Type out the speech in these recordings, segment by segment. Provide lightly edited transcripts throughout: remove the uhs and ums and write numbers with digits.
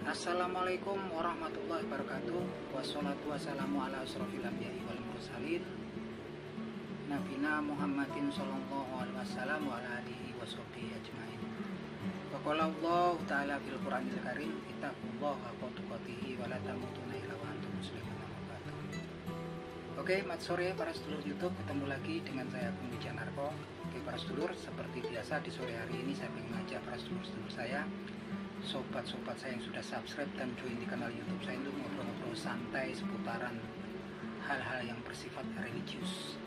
Assalamualaikum warahmatullahi wabarakatuh. Wassalatu wassalamu ala asrofil anbiya'i wal mursalin Nabina Muhammadin sallallahu alaihi wasallam wa ala alihi wa sahbihi ajmain. Wa qala Allah ta'ala fil Qur'anil Karim, ittaqullaha haqqa tuqatih wa la tamutunna illa wa antum muslimun. Oke, selamat sore para sedulur YouTube, ketemu lagi dengan saya Bung Wijanarko. Oke para sedulur, seperti biasa di sore hari ini saya ingin mengajak para sedulur saya, sobat-sobat saya yang sudah subscribe dan join di kanal YouTube saya untuk ngobrol-ngobrol santai seputaran hal-hal yang bersifat religius.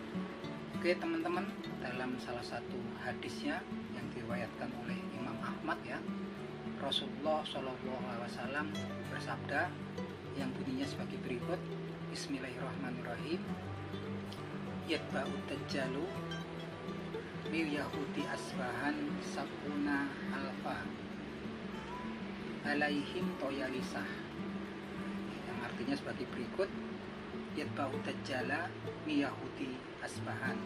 Oke teman-teman, dalam salah satu hadisnya yang diriwayatkan oleh Imam Ahmad ya, Rasulullah Shallallahu Alaihi Wasallam bersabda yang bunyinya sebagai berikut: Bismillahirrahmanirrahim. Yatba'u dajjalu min Yahudi asbahan sabuna alfa alaihim toyalisah, yang artinya sebagai berikut: Yatba'u dajjala min Yahudi asbahan.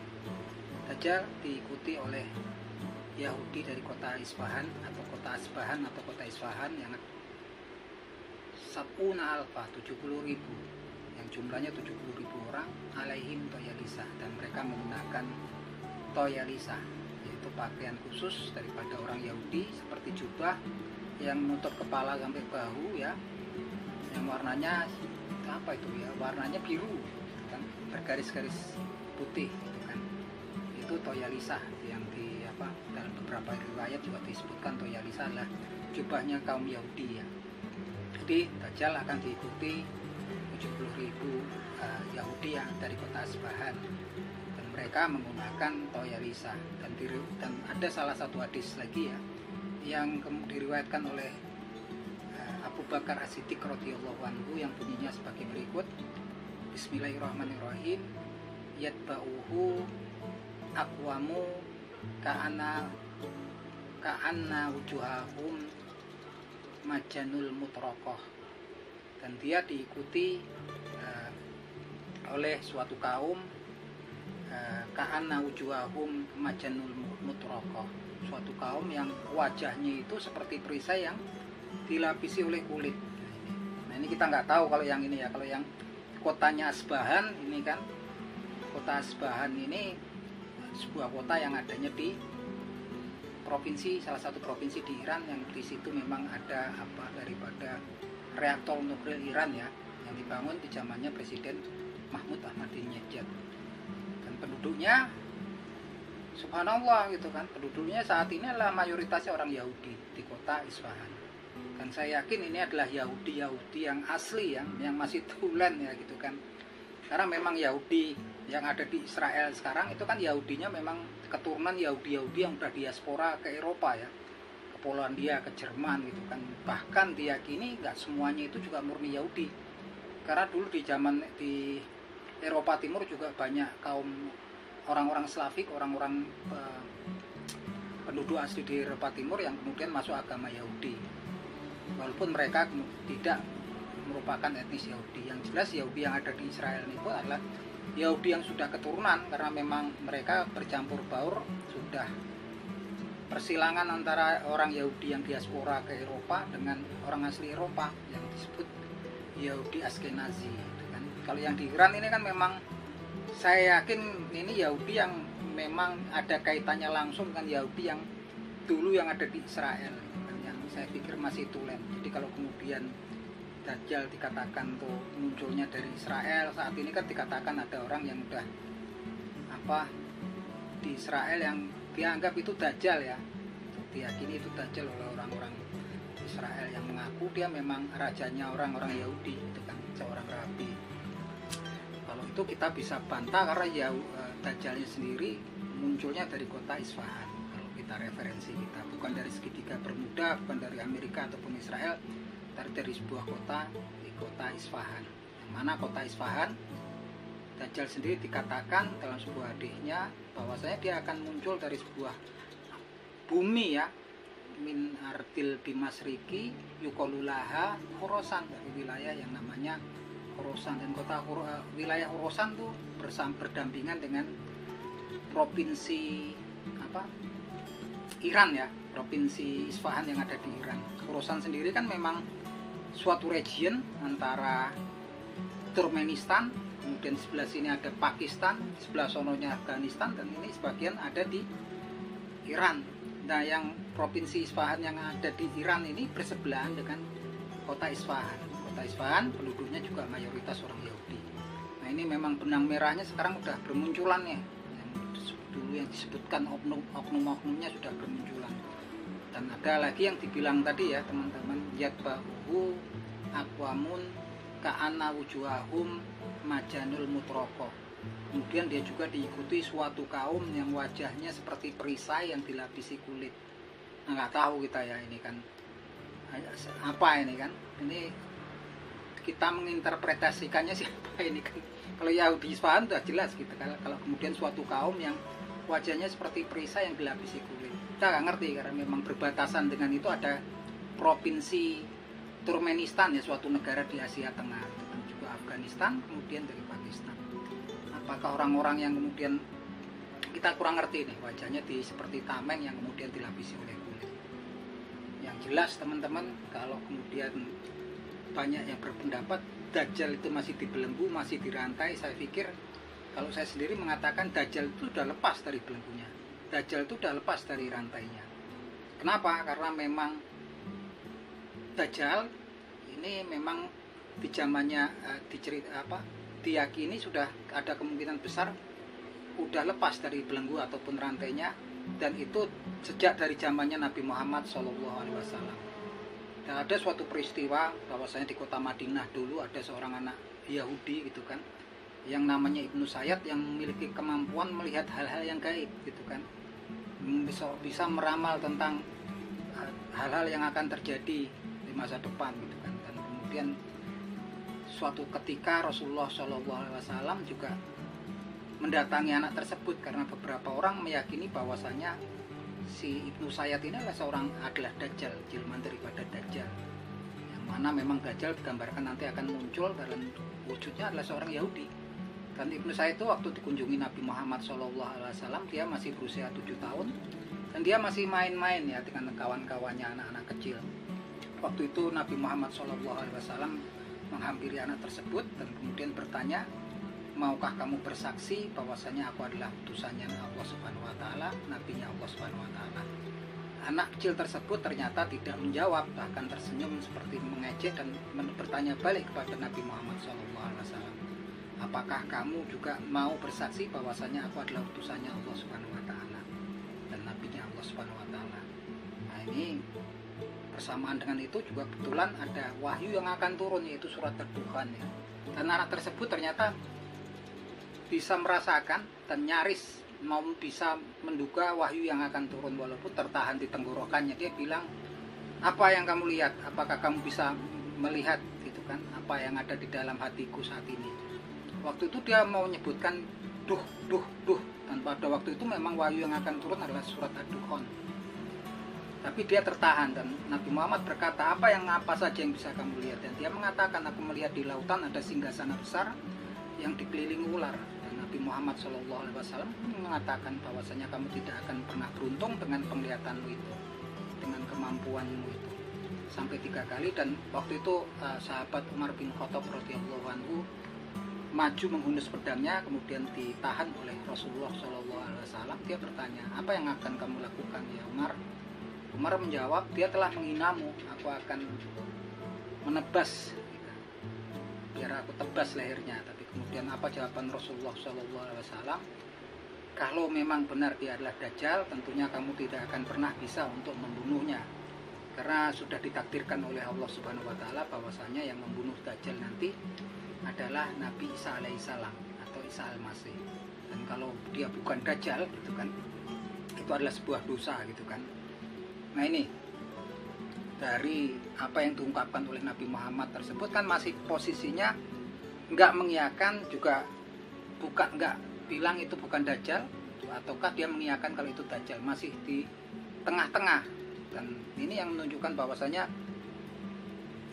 Dajjal diikuti oleh Yahudi dari kota Isfahan atau kota Asbahan atau kota Isfahan yang sabuna alfa 70.000, yang jumlahnya 70.000 orang, alaihim toyalisah, dan mereka menggunakan toyalisah, yaitu pakaian khusus daripada orang Yahudi seperti jubah yang menutup kepala sampai bahu ya, yang warnanya apa itu ya, warnanya biru kan, bergaris-garis putih gitu kan, itu toyalisah yang di apa, dalam beberapa riwayat juga disebutkan toyalisah adalah jubahnya kaum Yahudi ya. Jadi Dajjal akan diikuti 70.000 Yahudi yang dari kota Asbahan, dan mereka menggunakan toyalisah, dan ada salah satu hadis lagi ya yang diriwayatkan oleh Abu Bakar As-Siddiq radhiyallahu anhu yang bunyinya sebagai berikut: Bismillahirrahmanirrahim. Yatba'uhu aqwamu ka'anna wujuhahum majanul mutraqah, dan dia diikuti oleh suatu kaum ka'anna wujuhahum majanul mutraqah, suatu kaum yang wajahnya itu seperti perisai yang dilapisi oleh kulit. Nah ini kita nggak tahu kalau yang ini ya, kalau yang kotanya Asbahan ini kan, kota Asbahan ini sebuah kota yang adanya di provinsi, salah satu provinsi di Iran, yang di situ memang ada apa daripada reaktor nuklir Iran ya, yang dibangun di zamannya Presiden Mahmud Ahmadinejad, dan penduduknya subhanallah gitu kan, penduduknya saat ini adalah mayoritasnya orang Yahudi di kota Isfahan. Dan saya yakin ini adalah Yahudi yang asli yang masih tulen ya gitu kan. Karena memang Yahudi yang ada di Israel sekarang itu kan Yahudinya memang keturunan Yahudi yang udah diaspora ke Eropa ya, ke Polandia, ke Jerman gitu kan. Bahkan diyakini nggak semuanya itu juga murni Yahudi. Karena dulu di zaman di Eropa Timur juga banyak kaum orang-orang Slavik, orang-orang penduduk asli di Eropa Timur yang kemudian masuk agama Yahudi, walaupun mereka tidak merupakan etnis Yahudi. Yang jelas Yahudi yang ada di Israel itu adalah Yahudi yang sudah keturunan, karena memang mereka bercampur baur, sudah persilangan antara orang Yahudi yang diaspora ke Eropa dengan orang asli Eropa yang disebut Yahudi Askenazi gitu kan. Kalau yang di Iran ini kan memang saya yakin ini Yahudi yang memang ada kaitannya langsung dengan Yahudi yang dulu yang ada di Israel, yang saya pikir masih tulen. Jadi kalau kemudian Dajjal dikatakan tuh munculnya dari Israel, saat ini kan dikatakan ada orang yang udah apa di Israel yang dianggap itu Dajjal ya, diyakini itu Dajjal oleh orang-orang Israel yang mengaku dia memang rajanya orang-orang Yahudi itu kan, seorang rabi. Kalau itu kita bisa bantah karena ya Dajjalnya sendiri munculnya dari kota Isfahan. Kalau kita referensi kita bukan dari segitiga Bermuda, bukan dari Amerika ataupun Israel, tapi dari sebuah kota, di kota Isfahan. Yang mana kota Isfahan, Dajjal sendiri dikatakan dalam sebuah hadisnya bahwasanya dia akan muncul dari sebuah bumi ya, min ardil bimasriki yukolulaha Khurasan, dari wilayah yang namanya Khurasan. Dan kota wilayah Khurasan tuh berdampingan dengan provinsi apa Iran ya, provinsi Isfahan yang ada di Iran. Khurasan sendiri kan memang suatu region antara Turkmenistan, kemudian sebelah sini ada Pakistan, sebelah sononya Afghanistan, dan ini sebagian ada di Iran. Nah, yang provinsi Isfahan yang ada di Iran ini bersebelahan dengan kota Isfahan. Kota Isfahan penduduknya juga mayoritas orang Yahudi. Nah, ini memang benang merahnya sekarang udah bermunculan ya. Yang dulu yang disebutkan oknum-oknumnya sudah bermunculan. Dan ada lagi yang dibilang tadi ya teman-teman, yatba'uhu aqwamun ka'anna wujuhahum majanul mutroko. Kemudian dia juga diikuti suatu kaum yang wajahnya seperti perisai yang dilapisi kulit. Nah, nggak tahu kita ya ini kan apa ini kan. Ini kita menginterpretasikannya siapa ini kan. Kalau Yahudi Isfahan sudah jelas gitu. Kalau kemudian suatu kaum yang wajahnya seperti perisai yang dilapisi kulit, kita nggak ngerti karena memang berbatasan dengan itu ada provinsi Turkmenistan ya, suatu negara di Asia Tengah, dan juga Afghanistan, kemudian dari Pakistan. Apakah orang-orang yang kemudian kita kurang ngerti nih wajahnya seperti tameng yang kemudian dilapisi oleh kulit. Yang jelas teman-teman, kalau kemudian banyak yang berpendapat Dajjal itu masih dibelenggu, masih dirantai, saya pikir kalau saya sendiri mengatakan Dajjal itu sudah lepas dari belenggunya. Dajjal itu sudah lepas dari rantainya. Kenapa? Karena memang Dajjal ini memang di zamannya diyakini sudah ada kemungkinan besar udah lepas dari belenggu ataupun rantainya, dan itu sejak dari zamannya Nabi Muhammad SAW. Dan ada suatu peristiwa bahwasanya di kota Madinah dulu ada seorang anak Yahudi gitu kan, yang namanya Ibnu Sayyad, yang memiliki kemampuan melihat hal-hal yang gaib gitu kan, bisa meramal tentang hal-hal yang akan terjadi di masa depan gitu kan. Dan kemudian suatu ketika Rasulullah SAW juga mendatangi anak tersebut karena beberapa orang meyakini bahwasanya si Ibnu Sayyad ini adalah Dajjal, jilman daripada Dajjal, yang mana memang Dajjal digambarkan nanti akan muncul dalam wujudnya adalah seorang Yahudi. Dan Ibnu Sayyad itu waktu dikunjungi Nabi Muhammad SAW, dia masih berusia 7 tahun dan dia masih main-main ya dengan kawan-kawannya anak-anak kecil. Waktu itu Nabi Muhammad SAW menghampiri anak tersebut dan kemudian bertanya, maukah kamu bersaksi bahwasanya aku adalah utusannya Allah Subhanahu wa taala, nabinya Allah Subhanahu wa taala. Anak kecil tersebut ternyata tidak menjawab, bahkan tersenyum seperti mengejek dan bertanya balik kepada Nabi Muhammad SAW, apakah kamu juga mau bersaksi bahwasanya aku adalah utusannya Allah Subhanahu wa taala dan nabinya Allah Subhanahu wa taala. Nah, ini bersamaan dengan itu juga kebetulan ada wahyu yang akan turun, yaitu surat Ad-Dukhan ya. Dan anak tersebut ternyata bisa merasakan dan nyaris mau bisa menduga wahyu yang akan turun, walaupun tertahan di tenggorokannya. Dia bilang, apa yang kamu lihat? Apakah kamu bisa melihat gitu kan, apa yang ada di dalam hatiku saat ini? Waktu itu dia mau menyebutkan duh. Dan pada waktu itu memang wahyu yang akan turun adalah surat Ad-Dukhan. Tapi dia tertahan dan Nabi Muhammad berkata, apa saja yang bisa kamu lihat? Dan dia mengatakan, aku melihat di lautan ada singgasana besar yang dikelilingi ular. Dan Nabi Muhammad SAW mengatakan bahwasanya kamu tidak akan pernah beruntung dengan penglihatanmu itu, dengan kemampuanmu itu. Sampai 3 kali. Dan waktu itu sahabat Umar bin Khattab radhiyallahu anhu maju menghunus pedangnya, kemudian ditahan oleh Rasulullah SAW. Dia bertanya, apa yang akan kamu lakukan ya Umar? Umar menjawab, dia telah menghinamu, aku akan menebas, biar aku tebas lehernya. Tapi kemudian apa jawaban Rasulullah SAW? Kalau memang benar dia adalah Dajjal, tentunya kamu tidak akan pernah bisa untuk membunuhnya, karena sudah ditakdirkan oleh Allah Subhanahu wa taala bahwasanya yang membunuh Dajjal nanti adalah Nabi Isa alaihissalam atau Isa al-Masih. Dan kalau dia bukan Dajjal gitu kan, itu adalah sebuah dosa gitu kan. Nah, ini dari apa yang diungkapkan oleh Nabi Muhammad tersebut kan masih posisinya nggak mengiyakan, juga nggak bilang itu bukan Dajjal, ataukah dia mengiyakan kalau itu Dajjal, masih di tengah-tengah. Dan ini yang menunjukkan bahwasanya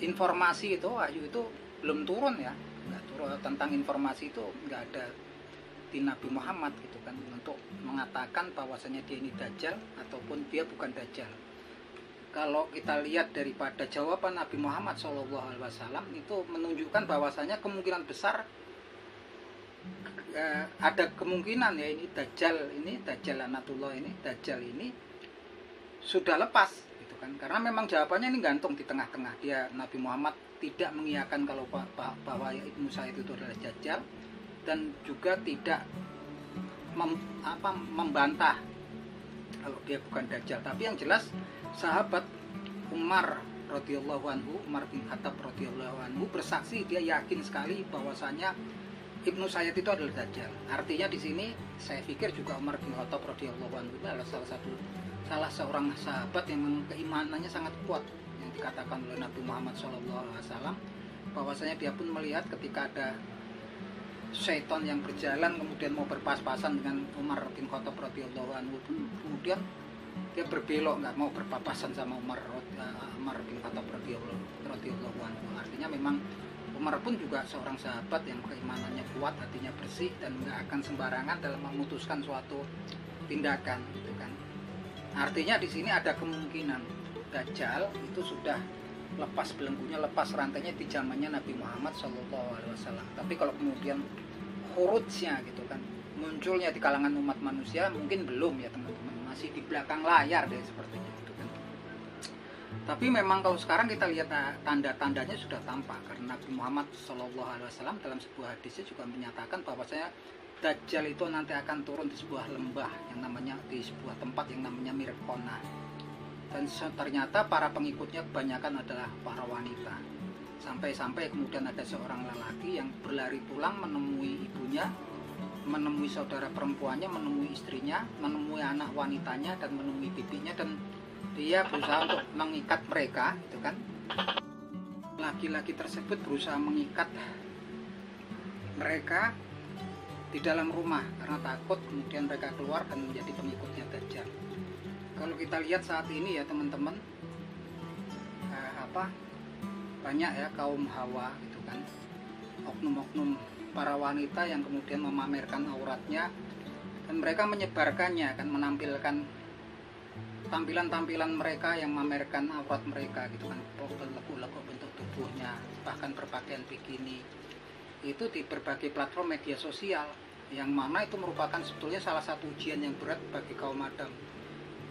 informasi itu, wahyu itu belum turun ya, nggak turun. Tentang informasi itu nggak ada di Nabi Muhammad gitu kan, untuk mengatakan bahwasanya dia ini Dajjal ataupun dia bukan Dajjal. kalau kita lihat daripada jawaban Nabi Muhammad SAW itu menunjukkan bahwasanya kemungkinan besar ada kemungkinan ya ini Dajjal Lanatullah ini Dajjal ini sudah lepas gitu kan, karena memang jawabannya ini gantung di tengah-tengah. Dia Nabi Muhammad tidak mengiyakan kalau bahwa Ibnu Sayyid itu adalah Dajjal, dan juga tidak membantah kalau dia bukan Dajjal. Tapi yang jelas sahabat Umar radhiyallahu anhu, Umar bin Khattab radhiyallahu anhu bersaksi, dia yakin sekali bahwasanya Ibnu Sayyid itu adalah Dajjal. Artinya di sini saya pikir juga Umar bin Khattab radhiyallahu anhu adalah salah seorang sahabat yang keimanannya sangat kuat, yang dikatakan oleh Nabi Muhammad SAW bahwasanya dia pun melihat ketika ada syaitan yang berjalan kemudian mau berpas-pasan dengan Umar bin Khattab radhiyallahu anhu, kemudian dia berbelok, nggak mau berpapasan sama Umar bin Khattab radhiyallahu anhu. Artinya memang Umar pun juga seorang sahabat yang keimanannya kuat, hatinya bersih, dan nggak akan sembarangan dalam memutuskan suatu tindakan, gitu kan. Artinya di sini ada kemungkinan Dajjal itu sudah lepas belenggunya, lepas rantainya di zamannya Nabi Muhammad SAW. Tapi kalau kemudian khurujnya gitu kan, munculnya di kalangan umat manusia, mungkin belum ya teman-teman, masih di belakang layar deh sepertinya gitu kan. Tapi memang kalau sekarang kita lihat tanda-tandanya sudah tampak, karena Nabi Muhammad SAW dalam sebuah hadisnya juga menyatakan bahwasanya Dajjal itu nanti akan turun di sebuah lembah yang namanya, di sebuah tempat yang namanya Mirqona. Dan ternyata para pengikutnya kebanyakan adalah para wanita. Sampai-sampai kemudian ada seorang lelaki yang berlari pulang menemui ibunya, menemui saudara perempuannya, menemui istrinya, menemui anak wanitanya, dan menemui bibinya, dan dia berusaha untuk mengikat mereka, gitu kan. Laki-laki tersebut berusaha mengikat mereka di dalam rumah karena takut kemudian mereka keluar dan menjadi pengikutnya Dajjal. Kalau kita lihat saat ini ya teman-teman, banyak ya kaum hawa gitu kan, oknum-oknum para wanita yang kemudian memamerkan auratnya, dan mereka menyebarkannya kan, menampilkan tampilan-tampilan mereka yang memamerkan aurat mereka gitu kan, lekuk-lekuk bentuk tubuhnya, bahkan berpakaian bikini. Itu di berbagai platform media sosial, yang mana itu merupakan sebetulnya salah satu ujian yang berat bagi kaum Adam.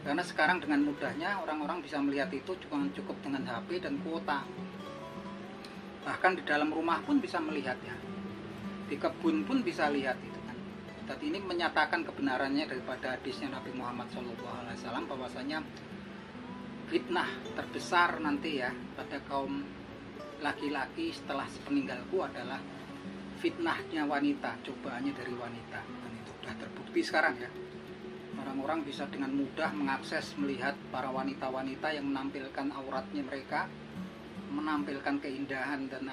Karena sekarang dengan mudahnya orang-orang bisa melihat itu cukup dengan HP dan kuota. Bahkan di dalam rumah pun bisa melihatnya, di kebun pun bisa lihat itu kan. Tadi ini menyatakan kebenarannya daripada hadisnya Nabi Muhammad SAW bahwasanya fitnah terbesar nanti ya pada kaum laki-laki setelah sepeninggalku adalah fitnahnya wanita, cobaannya dari wanita. Dan itu sudah terbukti sekarang ya. Orang-orang bisa dengan mudah mengakses, melihat para wanita-wanita yang menampilkan auratnya mereka, menampilkan keindahan dan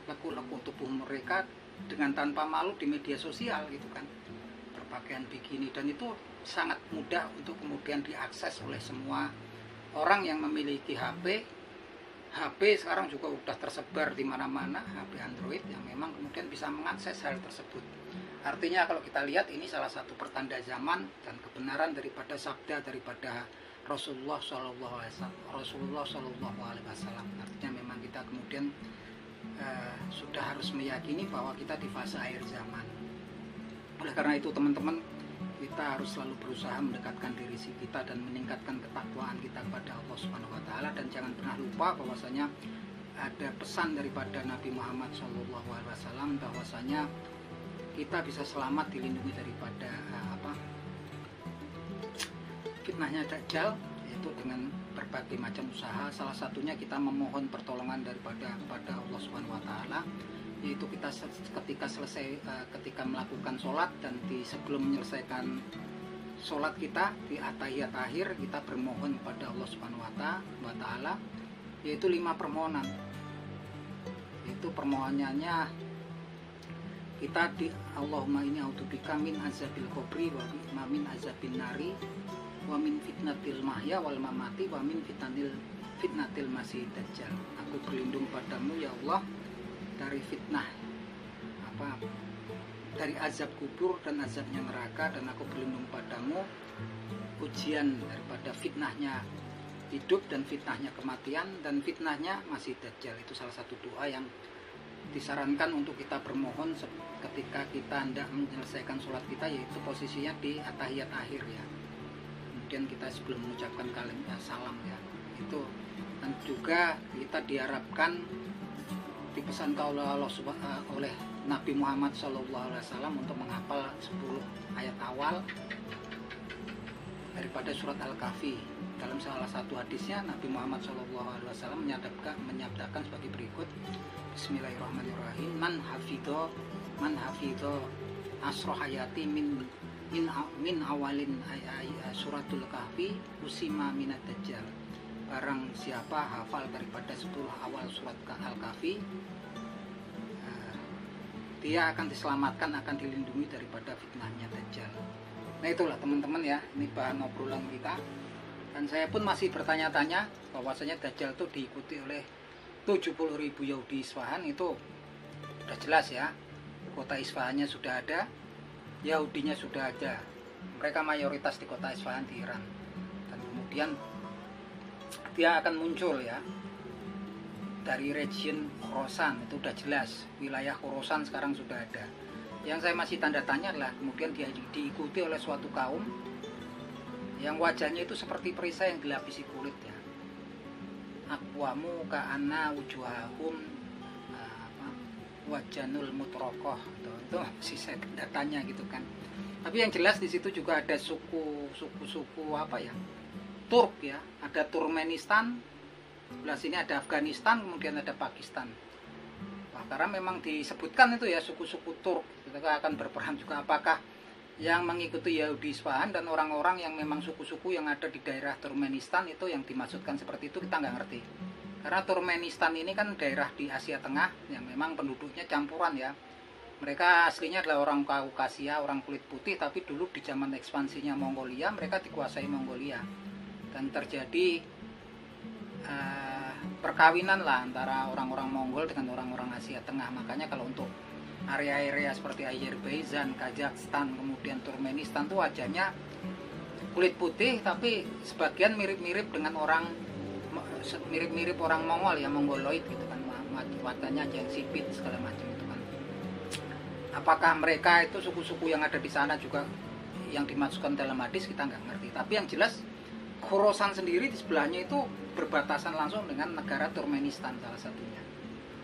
lekuk-lekuk tubuh mereka dengan tanpa malu di media sosial gitu kan, berpakaian bikini. Dan itu sangat mudah untuk kemudian diakses oleh semua orang yang memiliki HP. HP sekarang juga sudah tersebar di mana-mana, HP Android yang memang kemudian bisa mengakses hal tersebut. Artinya kalau kita lihat ini salah satu pertanda zaman dan kebenaran daripada sabda daripada Rasulullah Shallallahu Alaihi Wasallam. Artinya memang kita kemudian sudah harus meyakini bahwa kita di fase akhir zaman. Oleh karena itu teman-teman, kita harus selalu berusaha mendekatkan diri kita dan meningkatkan ketakwaan kita kepada Allah Subhanahu wa taala, dan jangan pernah lupa bahwasanya ada pesan daripada Nabi Muhammad SAW bahwasanya kita bisa selamat dilindungi daripada fitnahnya Dajjal, yaitu dengan berbagai macam usaha. Salah satunya kita memohon pertolongan kepada Allah Subhanahu wa taala, yaitu kita ketika melakukan sholat dan sebelum menyelesaikan sholat kita di atahiyat akhir, kita bermohon kepada Allah Subhanahu wa taala, yaitu 5 permohonan. Itu permohonannya kita di Allahumma inni a'udzubika min azabil qabri wa min azabin nari wa min fitnatil mahya wal mamati wa min fitnatil masih dajjal. Aku berlindung padamu ya Allah dari fitnah dari azab kubur dan azabnya neraka, dan aku berlindung padamu ujian daripada fitnahnya hidup dan fitnahnya kematian, dan fitnahnya masih Dajjal. Itu salah satu doa yang disarankan untuk kita bermohon ketika kita hendak menyelesaikan sholat kita, yaitu posisinya di tahiyat akhir ya. Kemudian kita sebelum mengucapkan kalimat salam ya, itu. Dan juga kita diharapkan dipesankan oleh Nabi Muhammad SAW untuk menghafal 10 ayat awal daripada surat Al-Kahfi. Dalam salah satu hadisnya Nabi Muhammad SAW menyabdakan sebagai berikut: Bismillahirrahmanirrahim. Man hafidho asro hayati min awalin suratul kahfi usima minad dajjal. Barang siapa hafal daripada 10 awal surat Al-Kahfi, dia akan diselamatkan, akan dilindungi daripada fitnahnya Dajjal. Nah itulah teman-teman ya, ini bahan obrolan kita. Dan saya pun masih bertanya-tanya bahwasanya Dajjal itu diikuti oleh 70.000 Yahudi Isfahan. Itu sudah jelas ya, kota Isfahannya sudah ada, Yahudinya sudah ada. Mereka mayoritas di kota Isfahan di Iran. Dan kemudian dia akan muncul ya dari region Khorasan, itu udah jelas. Wilayah Khorasan sekarang sudah ada. Yang saya masih tanda tanya adalah kemudian dia diikuti oleh suatu kaum yang wajahnya itu seperti perisai yang dilapisi kulit ya. Aqwamu ka'anna wujuhahum wajanul mutrokoh, itu masih saya tanda tanya gitu kan. Tapi yang jelas di situ juga ada suku apa ya, Turk ya, ada Turkmenistan, sebelah sini ada Afghanistan, kemudian ada Pakistan. Wah, karena memang disebutkan itu ya suku-suku Turk itu akan berperan juga. Apakah yang mengikuti Yahudi Isfahan dan orang-orang yang memang suku-suku yang ada di daerah Turkmenistan itu yang dimaksudkan seperti itu, kita nggak ngerti. Karena Turkmenistan ini kan daerah di Asia Tengah yang memang penduduknya campuran ya. Mereka aslinya adalah orang Kaukasia, orang kulit putih, tapi dulu di zaman ekspansinya Mongolia mereka dikuasai Mongolia. Dan terjadi perkawinan lah antara orang-orang Mongol dengan orang-orang Asia Tengah. Makanya kalau untuk area-area seperti Azerbaijan, Kazakhstan, kemudian Turkmenistan tuh wajahnya kulit putih, tapi sebagian mirip-mirip dengan mirip-mirip orang Mongol ya, Mongoloid gitu kan, wajahnya yang sipit segala macam itu kan. Apakah mereka itu suku-suku yang ada di sana juga yang dimasukkan dalam hadis, kita nggak ngerti. Tapi yang jelas Khorasan sendiri di sebelahnya itu berbatasan langsung dengan negara Turkmenistan salah satunya.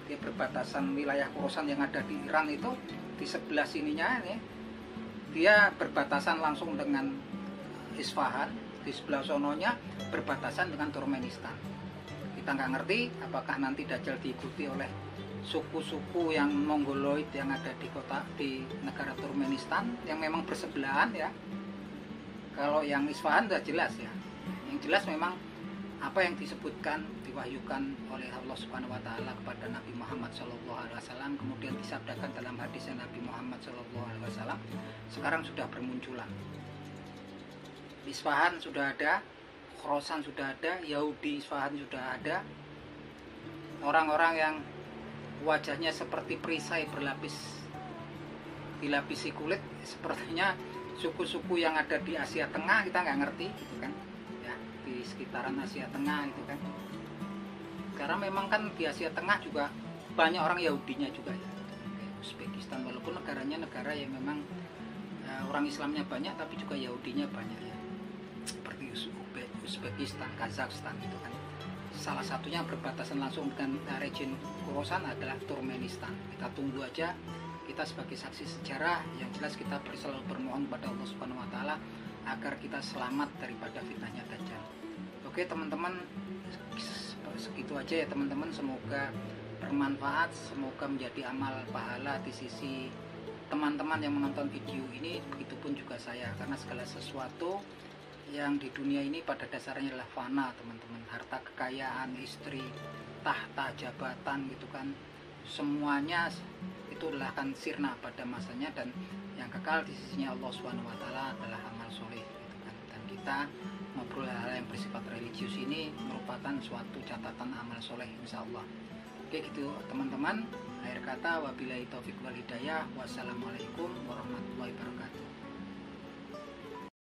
Dia berbatasan, wilayah Khorasan yang ada di Iran itu di sebelah sininya ini, dia berbatasan langsung dengan Isfahan, di sebelah sononya berbatasan dengan Turkmenistan. Kita nggak ngerti apakah nanti Dajjal diikuti oleh suku-suku yang Mongoloid yang ada di negara Turkmenistan yang memang bersebelahan ya. Kalau yang Isfahan sudah jelas ya. Yang jelas memang apa yang disebutkan, diwahyukan oleh Allah Subhanahu wa taala kepada Nabi Muhammad SAW, kemudian disabdakan dalam hadisnya Nabi Muhammad SAW, sekarang sudah bermunculan. Isfahan sudah ada, Khorasan sudah ada, Yahudi Isfahan sudah ada. Orang-orang yang wajahnya seperti perisai dilapisi kulit, sepertinya suku-suku yang ada di Asia Tengah, kita nggak ngerti gitu kan ya, di sekitaran Asia Tengah gitu kan. Karena memang kan di Asia Tengah juga banyak orang Yahudinya juga ya, Uzbekistan, walaupun negaranya negara yang memang orang Islamnya banyak tapi juga Yahudinya banyak ya, seperti Uzbekistan, Kazakhstan gitu kan. Salah satunya berbatasan langsung dengan region Khorasan adalah Turkmenistan. Kita tunggu aja, kita sebagai saksi sejarah. Yang jelas kita selalu bermohon kepada Allah Subhanahu wa taala agar kita selamat daripada fitnahnya Dajjal. Oke teman-teman, segitu aja ya teman-teman. Semoga bermanfaat, semoga menjadi amal pahala di sisi teman-teman yang menonton video ini, begitupun juga saya, karena segala sesuatu yang di dunia ini pada dasarnya adalah fana teman-teman. Harta kekayaan, istri, tahta, jabatan gitu kan, semuanya itu adalah akan sirna pada masanya, dan yang kekal di sisinya Allah Subhanahu wa taala adalah amal soleh gitu kan. Dan kita ngobrol hal yang bersifat religius ini merupakan suatu catatan amal soleh insyaallah. Oke gitu teman-teman, akhir kata wabillahi taufik wal hidayah, wassalamualaikum warahmatullahi wabarakatuh.